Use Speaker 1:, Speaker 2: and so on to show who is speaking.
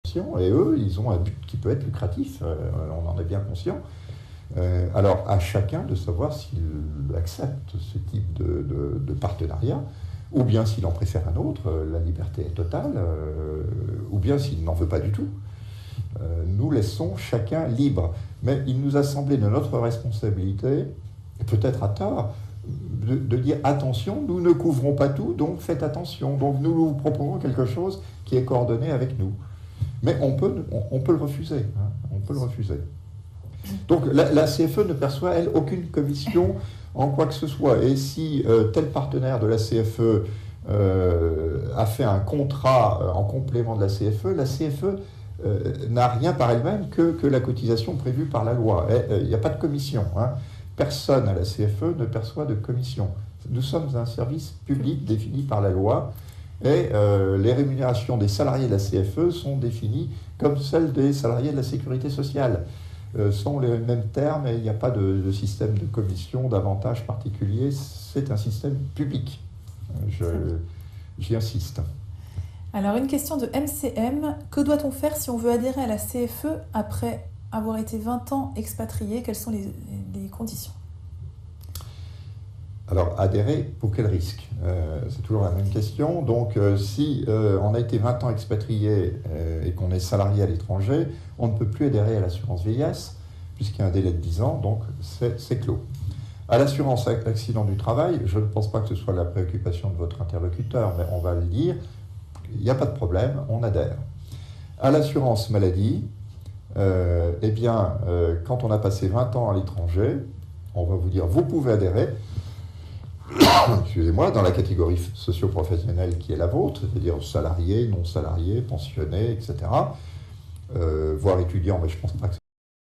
Speaker 1: contribution, et eux, ils ont un but qui peut être lucratif, on en est bien conscient. Alors, à chacun de savoir s'il accepte ce type de partenariat, ou bien s'il en préfère un autre, la liberté est totale, ou bien s'il n'en veut pas du tout. Nous laissons chacun libre. Mais il nous a semblé de notre responsabilité, et peut-être à tort, de dire attention, nous ne couvrons pas tout, donc faites attention. Donc nous vous proposons quelque chose qui est coordonné avec nous. Mais on peut le refuser. Hein, on peut le refuser. Donc la CFE ne perçoit, elle, aucune commission en quoi que ce soit. Et si tel partenaire de la CFE a fait un contrat en complément de la CFE n'a rien par elle-même que la cotisation prévue par la loi. Il n'y a pas de commission. Hein. Personne à la CFE ne perçoit de commission. Nous sommes un service public défini par la loi et les rémunérations des salariés de la CFE sont définies comme celles des salariés de la sécurité sociale. Sont les mêmes termes et il n'y a pas de système de commission, d'avantages particuliers. C'est un système public. J'y insiste.
Speaker 2: Alors, une question de MCM. Que doit-on faire si on veut adhérer à la CFE après avoir été 20 ans expatrié? Quelles sont les conditions?
Speaker 1: Alors, adhérer pour quel risque? C'est toujours la même question. Donc, si on a été 20 ans expatrié et qu'on est salarié à l'étranger, on ne peut plus adhérer à l'assurance vieillesse, puisqu'il y a un délai de 10 ans, donc c'est clos. À l'assurance accident du travail, je ne pense pas que ce soit la préoccupation de votre interlocuteur, mais on va le dire, il n'y a pas de problème, on adhère. À l'assurance maladie, quand on a passé 20 ans à l'étranger, on va vous dire, vous pouvez adhérer, excusez-moi, dans la catégorie socio-professionnelle qui est la vôtre, c'est-à-dire salariés, non salariés, pensionnés, etc., voire étudiants, mais je ne pense pas que